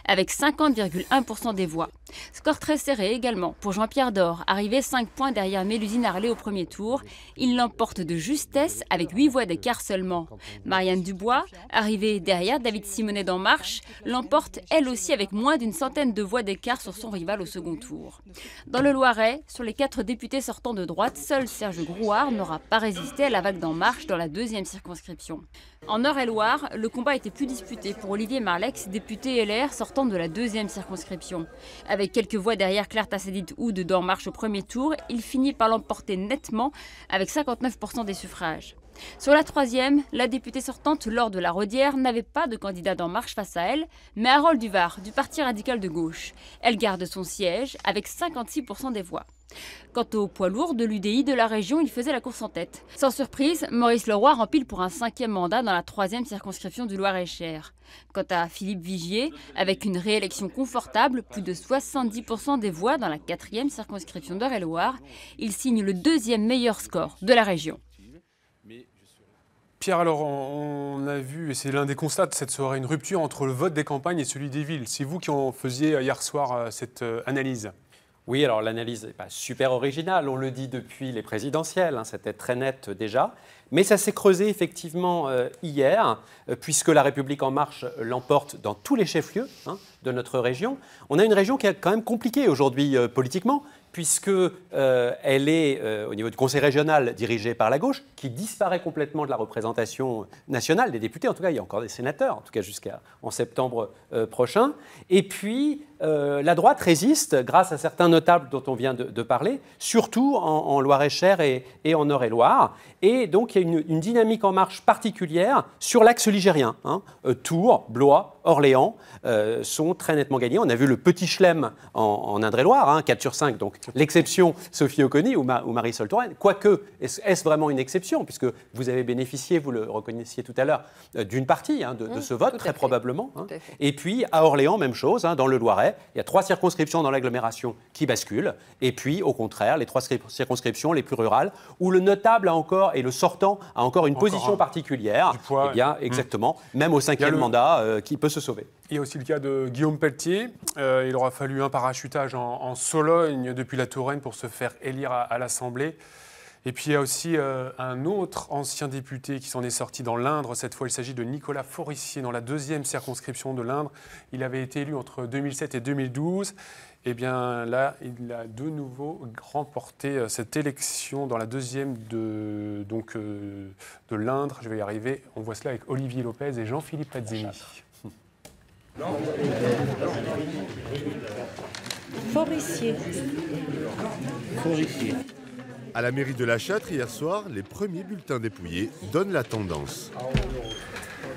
Speaker 17: avec 50,1% des voix. Score très serré également pour Jean-Pierre Dor, arrivé 5 points derrière Mélusine Harlé au premier tour. Il l'emporte de justesse avec 8 voix d'écart seulement. Marianne Dubois, arrivée derrière David Simonet d'En Marche, l'emporte elle aussi avec moins d'une centaine de voix d'écart sur son rival au second tour. Dans le Loiret, sur les 4 députés sortants de droite, seul Serge Grouard n'aura pas résisté à la vague d'En Marche dans la 2e circonscription. En Eure-et-Loire, le combat était plus disputé pour Olivier Marleix, député LR sortant de la 2e circonscription. Avec quelques voix derrière Claire Tassédit-Oud d'En Marche au premier tour, il finit par l'emporter nettement avec 59% des suffrages. Sur la 3e, la députée sortante Laure de la Rodière n'avait pas de candidat d'En Marche face à elle, mais Harold Duvar du Parti radical de gauche. Elle garde son siège avec 56% des voix. Quant au poids lourd de l'UDI de la région, il faisait la course en tête. Sans surprise, Maurice Leroy rempile pour un 5e mandat dans la 3e circonscription du Loir-et-Cher. Quant à Philippe Vigier, avec une réélection confortable, plus de 70% des voix dans la 4e circonscription d'Eure-et-Loire, il signe le 2e meilleur score de la région.
Speaker 1: Pierre, alors on a vu, et c'est l'un des constats de cette soirée, une rupture entre le vote des campagnes et celui des villes. C'est vous qui en faisiez hier soir cette analyse.
Speaker 8: Oui, alors l'analyse n'est pas super originale, on le dit depuis les présidentielles, c'était très net déjà. Mais ça s'est creusé effectivement hier, puisque La République En Marche l'emporte dans tous les chefs-lieux de notre région. On a une région qui est quand même compliquée aujourd'hui politiquement, puisque elle est au niveau du conseil régional dirigée par la gauche, qui disparaît complètement de la représentation nationale des députés. En tout cas, il y a encore des sénateurs, en tout cas jusqu'en septembre prochain. Et puis, la droite résiste grâce à certains notables dont on vient de parler, surtout en Loir-et-Cher et en Eure-et-Loire. Et donc, il y a une dynamique En Marche particulière sur l'axe ligérien. Tours, Blois, Orléans sont très nettement gagnés. On a vu le petit Chelem en Indre-et-Loire, 4 sur 5, donc l'exception Sophie Oconi ou Marisol Touraine. Quoique, est-ce vraiment une exception, puisque vous avez bénéficié, vous le reconnaissiez tout à l'heure, d'une partie de ce vote, très probablement. Et puis, à Orléans, même chose, dans le Loiret, il y a 3 circonscriptions dans l'agglomération qui basculent, et puis, au contraire, les 3 circonscriptions les plus rurales, où le notable a encore, et le sortant a encore une position particulière. Eh bien, exactement, même au 5e mandat, qui peut se sauver.
Speaker 1: Il y a aussi le cas de Guillaume Pelletier. Il aura fallu un parachutage en Sologne depuis la Touraine pour se faire élire à l'Assemblée. Et puis il y a aussi un autre ancien député qui s'en est sorti dans l'Indre. Cette fois, il s'agit de Nicolas Forissier dans la 2e circonscription de l'Indre. Il avait été élu entre 2007 et 2012. Et bien là, il a de nouveau remporté cette élection dans la 2e de l'Indre. Je vais y arriver. On voit cela avec Olivier Lopez et Jean-Philippe Pazzini.
Speaker 18: Forissier.
Speaker 19: À la mairie de La Châtre, hier soir, les premiers bulletins dépouillés donnent la tendance.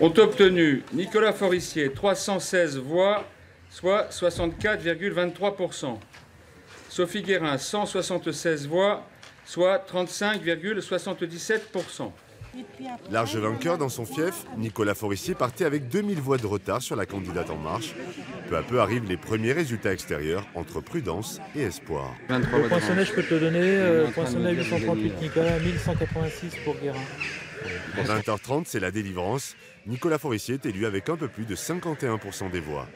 Speaker 20: Ont obtenu Nicolas Forissier 316 voix, soit 64,23%. Sophie Guérin 176 voix, soit 35,77%.
Speaker 19: Large vainqueur dans son fief, Nicolas Forissier partait avec 2000 voix de retard sur la candidate En Marche. Peu à peu arrivent les premiers résultats extérieurs entre prudence et espoir.
Speaker 21: Le poinçonnet, je peux te le donner. Poinçonnet 838 Nicolas, 1186 pour Guérin.
Speaker 19: À 20h30, c'est la délivrance. Nicolas Forissier est élu avec un peu plus de 51% des voix.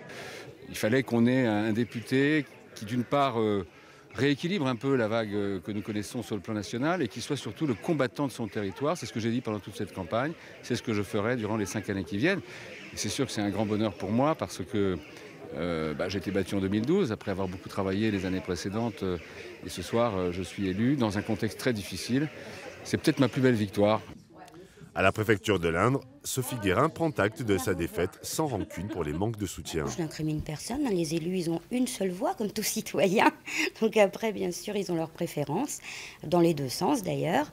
Speaker 22: Il fallait qu'on ait un député qui, d'une part, rééquilibre un peu la vague que nous connaissons sur le plan national et qui soit surtout le combattant de son territoire. C'est ce que j'ai dit pendant toute cette campagne. C'est ce que je ferai durant les 5 années qui viennent. Et c'est sûr que c'est un grand bonheur pour moi parce que j'ai été battu en 2012 après avoir beaucoup travaillé les années précédentes. Et ce soir, je suis élu dans un contexte très difficile. C'est peut-être ma plus belle victoire.
Speaker 19: À la préfecture de l'Indre, Sophie Guérin prend acte de sa défaite sans rancune pour les manques de soutien.
Speaker 18: Je n'incrimine personne. Les élus, ils ont une seule voix, comme tout citoyen. Donc après, bien sûr, ils ont leurs préférences, dans les deux sens d'ailleurs.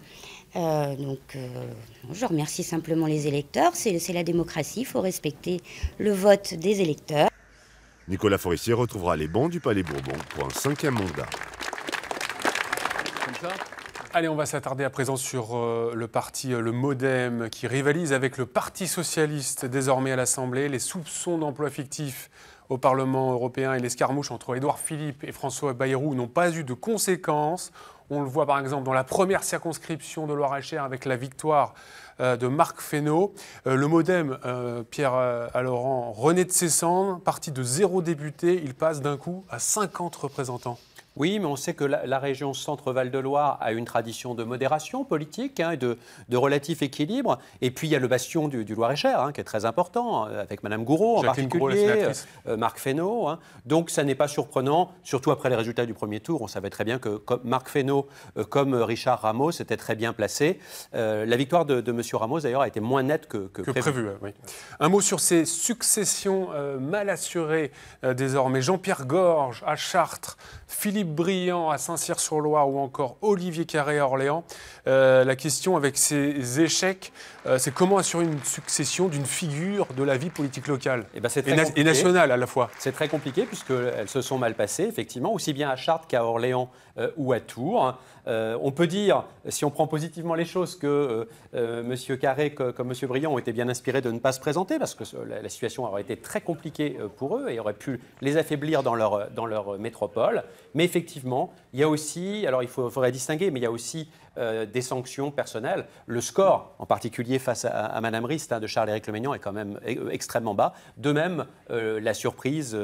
Speaker 18: Je remercie simplement les électeurs. C'est la démocratie, il faut respecter le vote des électeurs.
Speaker 19: Nicolas Forissier retrouvera les bancs du Palais Bourbon pour un 5e mandat.
Speaker 1: Comme ça ? Allez, on va s'attarder à présent sur le parti, le MoDem, qui rivalise avec le Parti socialiste désormais à l'Assemblée. Les soupçons d'emploi fictif au Parlement européen et l'escarmouche entre Édouard Philippe et François Bayrou n'ont pas eu de conséquences. On le voit par exemple dans la première circonscription de Loir-et-Cher avec la victoire de Marc Fesneau. Le MoDem, Pierre Allaurent, renaît de ses cendres, parti de 0 député, il passe d'un coup à 50 représentants.
Speaker 8: Oui, mais on sait que la région Centre-Val de Loire a une tradition de modération politique et de relatif équilibre. Et puis il y a le bastion du Loir-et-Cher qui est très important, avec Mme Gouraud en particulier, Marc Fesneau. Donc ça n'est pas surprenant, surtout après les résultats du premier tour. On savait très bien que comme Marc Fesneau, comme Richard Ramos, étaient très bien placés. La victoire de M. Ramos, d'ailleurs, a été moins nette que prévu.
Speaker 1: Oui. Un mot sur ces successions mal assurées désormais. Jean-Pierre Gorge à Chartres, Philippe Briand à Saint-Cyr-sur-Loire ou encore Olivier Carré à Orléans. La question avec ces échecs, c'est comment assurer une succession d'une figure de la vie politique locale et nationale à la fois.
Speaker 8: C'est très compliqué puisqu'elles se sont mal passées, effectivement, aussi bien à Chartres qu'à Orléans ou à Tours. On peut dire, si on prend positivement les choses, que M. Carré comme M. Briand ont été bien inspirés de ne pas se présenter parce que la situation aurait été très compliquée pour eux et aurait pu les affaiblir dans leur métropole. Mais effectivement, il y a aussi, alors il faudrait distinguer, mais il y a aussi des sanctions personnelles. Le score, en particulier face à Mme Rist de Charles-Éric Leménian, est quand même extrêmement bas. De même, la surprise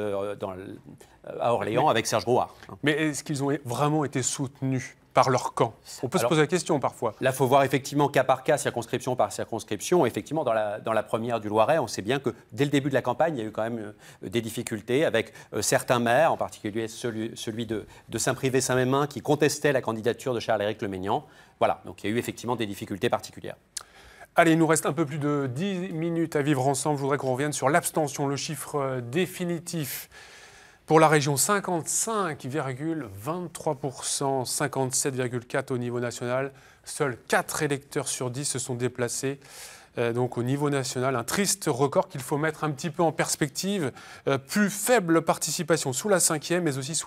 Speaker 8: à Orléans avec Serge Brouard.
Speaker 1: Mais est-ce qu'ils ont vraiment été soutenus par leur camp? On peut se poser la question parfois.
Speaker 8: Là, il faut voir effectivement cas par cas, circonscription par circonscription. Effectivement, dans la première du Loiret, on sait bien que dès le début de la campagne, il y a eu quand même des difficultés avec certains maires, en particulier celui de Saint-Privé-Saint-Mémin, qui contestait la candidature de Charles-Éric Leménian. Voilà, donc il y a eu effectivement des difficultés particulières.
Speaker 1: Allez, il nous reste un peu plus de 10 minutes à vivre ensemble. Je voudrais qu'on revienne sur l'abstention, le chiffre définitif. Pour la région, 55,23%, 57,4% au niveau national. Seuls 4 électeurs sur 10 se sont déplacés. Donc au niveau national, un triste record qu'il faut mettre un petit peu en perspective. Plus faible participation sous la 5e, mais aussi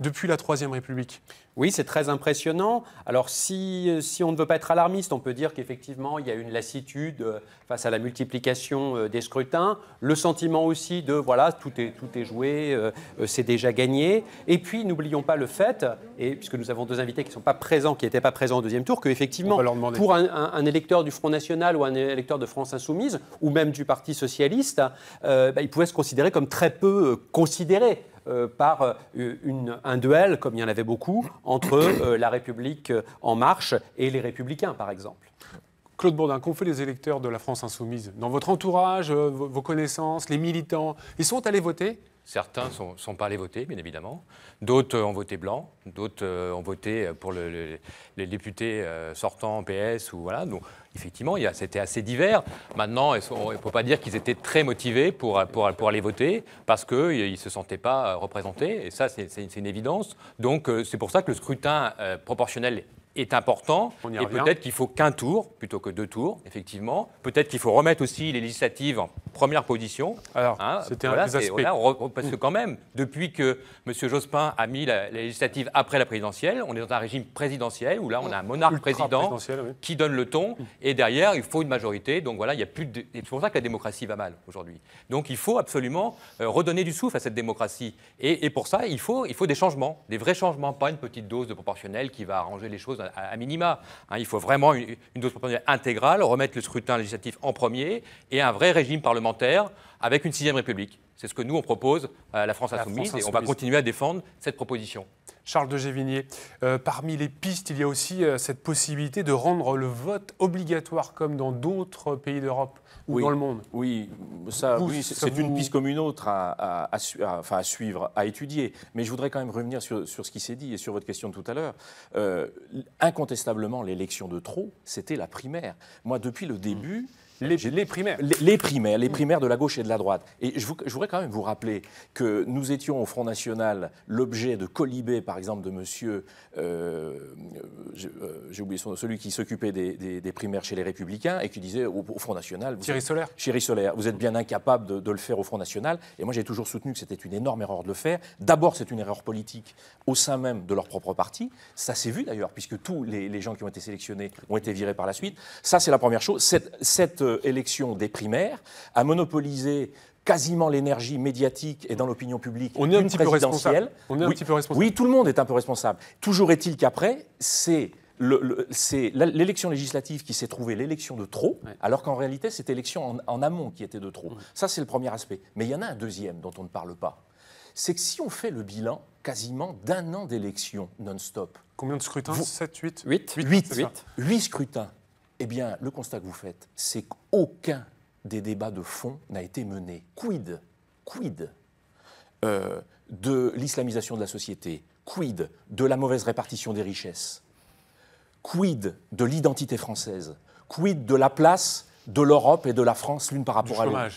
Speaker 1: depuis la 3e République.
Speaker 8: Oui, c'est très impressionnant. Alors si on ne veut pas être alarmiste, on peut dire qu'effectivement, il y a une lassitude face à la multiplication des scrutins. Le sentiment aussi de, voilà, tout est joué, c'est déjà gagné. Et puis, n'oublions pas le fait, et puisque nous avons 2 invités qui n'étaient pas présents au 2e tour, qu'effectivement, pour un électeur du Front National ou un électeur de France Insoumise, ou même du Parti Socialiste, il pouvait se considérer comme très peu considéré par un duel, comme il y en avait beaucoup, entre La République En Marche et les Républicains, par exemple.
Speaker 1: Claude Bourdin, qu'ont fait les électeurs de la France Insoumise? Dans votre entourage, vos connaissances, les militants, ils sont allés voter?
Speaker 7: Certains ne sont pas allés voter, bien évidemment. D'autres ont voté blanc. D'autres ont voté pour les députés sortants PS. Voilà. Donc, effectivement, c'était assez divers. Maintenant, il ne faut pas dire qu'ils étaient très motivés pour aller voter parce qu'ils ne se sentaient pas représentés. Et ça, c'est une évidence. Donc, c'est pour ça que le scrutin proportionnel est important, et peut-être qu'il faut qu'un tour plutôt que 2 tours, effectivement. Peut-être qu'il faut remettre aussi les législatives en première position.
Speaker 1: Alors, c'était un des aspects.
Speaker 7: Parce que quand même, depuis que M. Jospin a mis la législative après la présidentielle, on est dans un régime présidentiel où là, on a un monarque président qui donne le ton, et derrière, il faut une majorité. Donc voilà, il y a plus de... Et c'est pour ça que la démocratie va mal aujourd'hui. Donc il faut absolument redonner du souffle à cette démocratie. Et pour ça, il faut des changements, des vrais changements, pas une petite dose de proportionnel qui va arranger les choses à minima. Il faut vraiment une dose proportionnelle intégrale, remettre le scrutin législatif en premier et un vrai régime parlementaire avec une 6e République. C'est ce que nous, on propose à la France Insoumise et on va continuer à défendre cette proposition.
Speaker 1: Charles de Gévinier, parmi les pistes, il y a aussi cette possibilité de rendre le vote obligatoire comme dans d'autres pays d'Europe ou dans le monde.
Speaker 6: Oui, c'est une piste comme une autre à suivre, à étudier. Mais je voudrais quand même revenir sur ce qui s'est dit et sur votre question de tout à l'heure. Incontestablement, l'élection de trop, c'était la primaire. Moi, depuis le début...
Speaker 1: Les primaires.
Speaker 6: Les primaires de la gauche et de la droite. Et je voudrais quand même vous rappeler que nous étions au Front National l'objet de colibés, par exemple, de monsieur, j'ai oublié celui qui s'occupait des primaires chez les Républicains et qui disait au Front National...
Speaker 1: Thierry
Speaker 6: Solaire, vous êtes bien incapable de le faire au Front National. Et moi, j'ai toujours soutenu que c'était une énorme erreur de le faire. D'abord, c'est une erreur politique au sein même de leur propre parti. Ça s'est vu d'ailleurs, puisque tous les gens qui ont été sélectionnés ont été virés par la suite. Ça, c'est la première chose. Cette élection des primaires a monopolisé quasiment l'énergie médiatique et dans l'opinion publique
Speaker 1: on est un petit peu responsable.
Speaker 6: Oui, tout le monde est un peu responsable. Toujours est-il qu'après, c'est l'élection législative qui s'est trouvée l'élection de trop, alors qu'en réalité, c'est l'élection en amont qui était de trop. Ça, c'est le premier aspect. Mais il y en a un deuxième dont on ne parle pas. C'est que si on fait le bilan quasiment d'un an d'élection non-stop...
Speaker 1: Combien de scrutins? 7, 8
Speaker 6: 8 scrutins. Eh bien, le constat que vous faites, c'est qu'aucun des débats de fond n'a été mené. Quid de l'islamisation de la société? Quid de la mauvaise répartition des richesses? Quid de l'identité française? Quid de la place de l'Europe et de la France l'une par rapport à l'autre?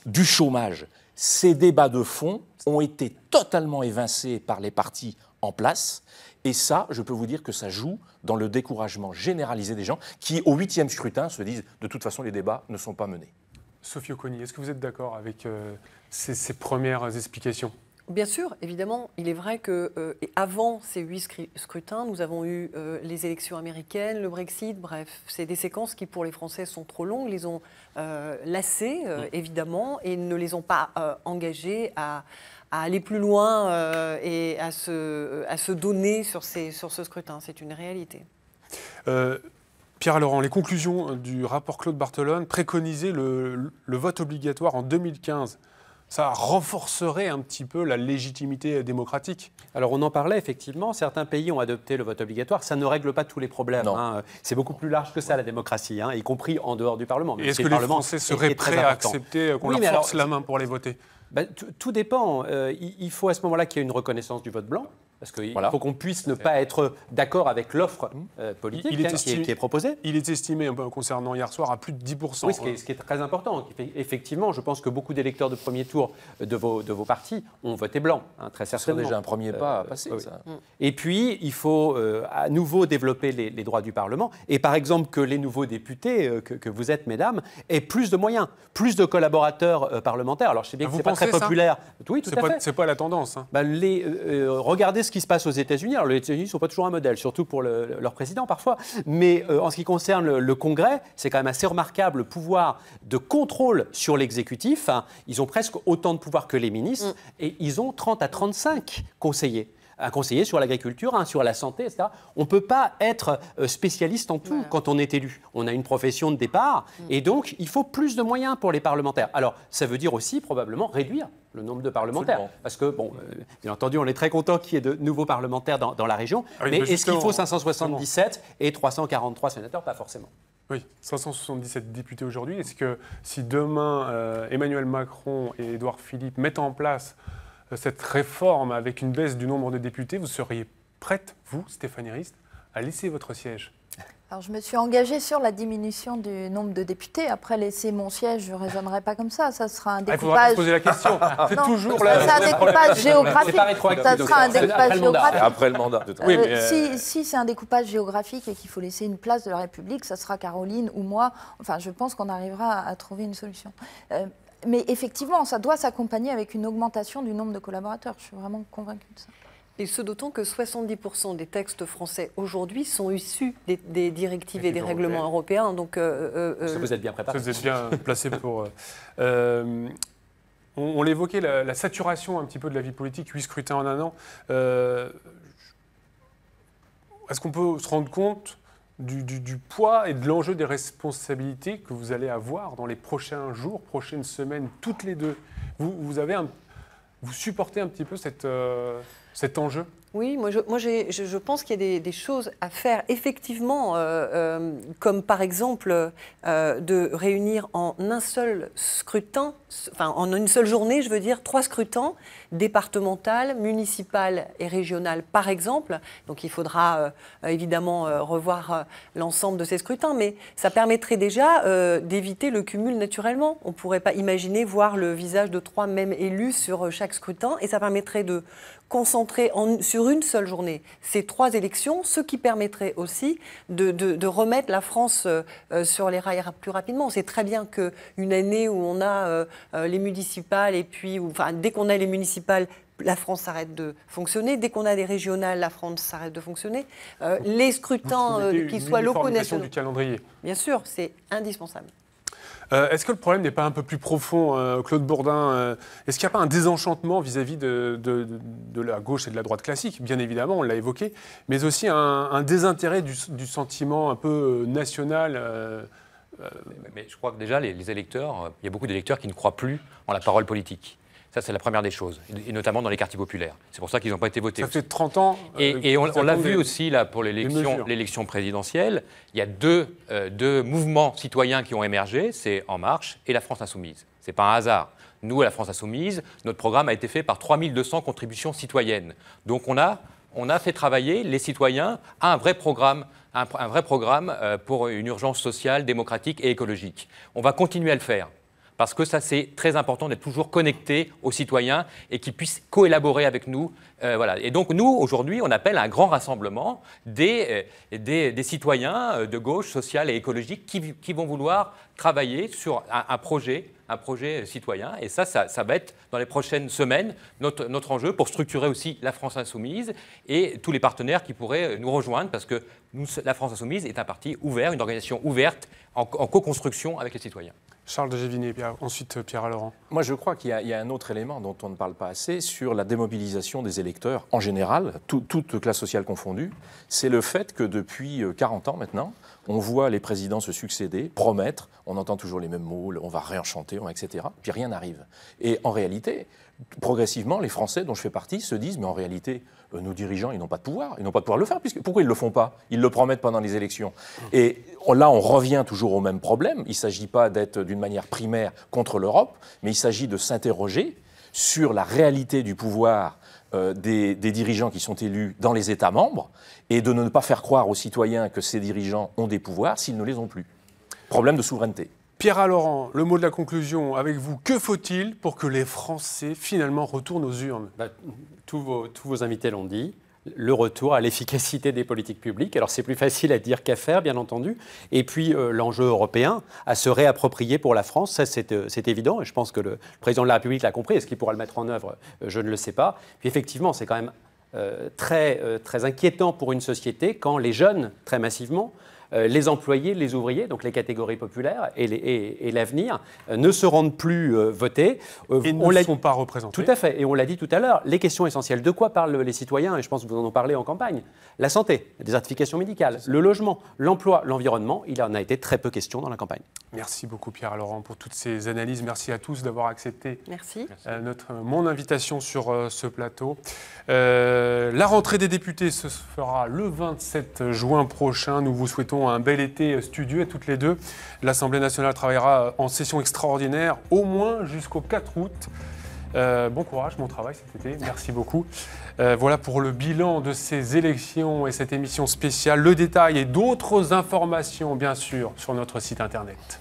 Speaker 6: Du chômage. Ces débats de fond ont été totalement évincés par les partis en place. Et ça, je peux vous dire que ça joue dans le découragement généralisé des gens qui, au 8e scrutin, se disent de toute façon, les débats ne sont pas menés.
Speaker 1: Sophie Oconi, est-ce que vous êtes d'accord avec ces premières explications?
Speaker 4: Bien sûr, évidemment. Il est vrai qu'avant ces 8 scrutins, nous avons eu les élections américaines, le Brexit, bref. C'est des séquences qui, pour les Français, sont trop longues. Ils les ont lassées, évidemment, et ne les ont pas engagés à aller plus loin et à se donner sur ce scrutin. C'est une réalité.
Speaker 1: Pierre Laurent, les conclusions du rapport Claude Barthelone préconisaient le vote obligatoire en 2015. Ça renforcerait un petit peu la légitimité démocratique.
Speaker 8: Alors on en parlait effectivement, certains pays ont adopté le vote obligatoire, ça ne règle pas tous les problèmes. C'est beaucoup plus large que ça la démocratie, y compris en dehors du Parlement.
Speaker 1: Et est-ce que les Français seraient prêts à accepter qu'on leur force la main pour les voter?
Speaker 8: Tout dépend. Il faut à ce moment-là qu'il y ait une reconnaissance du vote blanc. Parce qu'il faut qu'on puisse ne pas être d'accord avec l'offre politique qui est proposée.
Speaker 1: Il est estimé, concernant hier soir, à plus de 10%.
Speaker 8: Oui, ce qui est très important. Effectivement, je pense que beaucoup d'électeurs de premier tour de vos partis ont voté blanc, très certainement.
Speaker 6: C'est déjà un premier pas à passer, ça.
Speaker 8: Et puis, il faut à nouveau développer les droits du Parlement. Et par exemple, que les nouveaux députés que vous êtes, mesdames, aient plus de moyens, plus de collaborateurs parlementaires. Alors, je sais bien que ce n'est pas très populaire. Oui, tout à fait.
Speaker 1: C'est pas la tendance.
Speaker 8: Regardez ce qui se passe aux États-Unis. Alors, les États-Unis ne sont pas toujours un modèle, surtout pour leur président parfois. Mais en ce qui concerne le Congrès, c'est quand même assez remarquable le pouvoir de contrôle sur l'exécutif. Ils ont presque autant de pouvoir que les ministres et ils ont 30 à 35 conseillers. un conseiller sur l'agriculture, un sur la santé, etc. On ne peut pas être spécialiste en tout quand on est élu. On a une profession de départ et donc il faut plus de moyens pour les parlementaires. Alors ça veut dire aussi probablement réduire le nombre de parlementaires. Absolument. Parce que, bon, bien entendu, on est très content qu'il y ait de nouveaux parlementaires dans la région, mais est-ce qu'il faut 577 et 343 sénateurs? Pas forcément.
Speaker 1: Oui, 577 députés aujourd'hui. Est-ce que si demain Emmanuel Macron et Édouard Philippe mettent en place cette réforme avec une baisse du nombre de députés, vous seriez prête, vous, Stéphanie Rist, à laisser votre siège?
Speaker 2: Alors, je me suis engagée sur la diminution du nombre de députés. Après, laisser mon siège, je ne raisonnerai pas comme ça. Ça sera un découpage...
Speaker 1: Il faudra poser la question. C'est toujours là.
Speaker 2: C'est un découpage géographique. Ça sera un découpage géographique.
Speaker 6: Après le mandat.
Speaker 1: Oui,
Speaker 2: si c'est un découpage géographique et qu'il faut laisser une place de la République, ça sera Caroline ou moi. Enfin, je pense qu'on arrivera à trouver une solution. Mais effectivement, ça doit s'accompagner avec une augmentation du nombre de collaborateurs. Je suis vraiment convaincue de ça.
Speaker 4: Et ce d'autant que 70% des textes français aujourd'hui sont issus des directives et des règlements européens. Donc,
Speaker 8: vous êtes bien préparé.
Speaker 1: Vous êtes bien placé pour... on l'évoquait, la saturation un petit peu de la vie politique, 8 scrutins en un an. Est-ce qu'on peut se rendre compte du poids et de l'enjeu des responsabilités que vous allez avoir dans les prochains jours, prochaines semaines, toutes les deux? Vous supportez un petit peu cet enjeu?
Speaker 4: Oui, moi je pense qu'il y a des choses à faire effectivement, comme par exemple de réunir en un seul scrutin, enfin en une seule journée, je veux dire, 3 scrutins, départemental, municipal et régional par exemple. Donc il faudra évidemment revoir l'ensemble de ces scrutins, mais ça permettrait déjà d'éviter le cumul naturellement. On ne pourrait pas imaginer voir le visage de 3 mêmes élus sur chaque scrutin, et ça permettrait de concentrer sur une seule journée ces 3 élections, ce qui permettrait aussi de remettre la France sur les rails plus rapidement. On sait très bien qu'une année où on a les municipales, et puis dès qu'on a les municipales, la France s'arrête de fonctionner. Dès qu'on a des régionales, la France s'arrête de fonctionner. Les scrutins, qu'ils soient locaux, nationaux,
Speaker 1: du calendrier.
Speaker 4: Bien sûr, c'est indispensable.
Speaker 1: Est-ce que le problème n'est pas un peu plus profond, Claude Bourdin? Est-ce qu'il n'y a pas un désenchantement vis-à-vis de la gauche et de la droite classique? Bien évidemment, on l'a évoqué, mais aussi un désintérêt du sentiment un peu national.
Speaker 7: Mais je crois que déjà, les électeurs, il y a beaucoup d'électeurs qui ne croient plus en la parole politique. Ça, c'est la première des choses, et notamment dans les quartiers populaires. C'est pour ça qu'ils n'ont pas été votés.
Speaker 1: Ça fait 30 ans.
Speaker 7: Et on l'a vu aussi là, pour l'élection présidentielle. Il y a deux mouvements citoyens qui ont émergé, c'est En Marche et la France Insoumise. Ce n'est pas un hasard. Nous, à la France Insoumise, notre programme a été fait par 3200 contributions citoyennes. Donc on a fait travailler les citoyens à un vrai programme. Un vrai programme pour une urgence sociale, démocratique et écologique. On va continuer à le faire. Parce que ça, c'est très important d'être toujours connecté aux citoyens et qu'ils puissent coélaborer avec nous. Voilà. Et donc, nous, aujourd'hui, on appelle à un grand rassemblement des citoyens de gauche, sociale et écologique qui vont vouloir travailler sur un projet citoyen. Et ça va être, dans les prochaines semaines, notre enjeu pour structurer aussi la France Insoumise et tous les partenaires qui pourraient nous rejoindre, parce que la France Insoumise est un parti ouvert, une organisation ouverte, en co-construction avec les citoyens.
Speaker 1: Charles de Gévigné, ensuite Pierre Laurent.
Speaker 6: Moi, je crois qu'il y a un autre élément dont on ne parle pas assez sur la démobilisation des électeurs en général, toute classe sociale confondue. C'est le fait que depuis 40 ans maintenant, on voit les présidents se succéder, promettre, on entend toujours les mêmes mots, on va réenchanter, etc. Puis rien n'arrive. Et en réalité, progressivement, les Français dont je fais partie se disent, mais en réalité, nos dirigeants, ils n'ont pas de pouvoir. Ils n'ont pas de pouvoir le faire. Pourquoi ils ne le font pas? Ils le promettent pendant les élections. Et là, on revient toujours au même problème. Il ne s'agit pas d'être d'une manière primaire contre l'Europe, mais il s'agit de s'interroger sur la réalité du pouvoir des dirigeants qui sont élus dans les États membres et de ne pas faire croire aux citoyens que ces dirigeants ont des pouvoirs s'ils ne les ont plus. Problème de souveraineté.
Speaker 1: Pierre Laurent, le mot de la conclusion avec vous. Que faut-il pour que les Français finalement retournent aux urnes?
Speaker 8: Tous vos invités l'ont dit. Le retour à l'efficacité des politiques publiques. Alors c'est plus facile à dire qu'à faire, bien entendu. Et puis l'enjeu européen, à se réapproprier pour la France, ça c'est évident. Et je pense que le président de la République l'a compris. Est-ce qu'il pourra le mettre en œuvre? Je ne le sais pas. Puis effectivement, c'est quand même très inquiétant pour une société quand les jeunes, très massivement, les employés, les ouvriers, donc les catégories populaires et l'avenir, ne se rendent plus voter.
Speaker 1: Et ne sont pas représentés.
Speaker 8: Tout à fait. Et on l'a dit tout à l'heure, les questions essentielles. De quoi parlent les citoyens? Et je pense que vous en parlez en campagne. La santé, la désertification médicale, le logement, l'emploi, l'environnement. Il en a été très peu question dans la campagne.
Speaker 1: Merci beaucoup Pierre-Laurent pour toutes ces analyses. Merci à tous d'avoir accepté mon invitation sur ce plateau. La rentrée des députés se fera le 27 juin prochain. Nous vous souhaitons un bel été studieux à toutes les deux. L'Assemblée nationale travaillera en session extraordinaire au moins jusqu'au 4 août. Bon courage, bon travail cet été. Merci beaucoup. Voilà pour le bilan de ces élections et cette émission spéciale. Le détail et d'autres informations, bien sûr, sur notre site internet.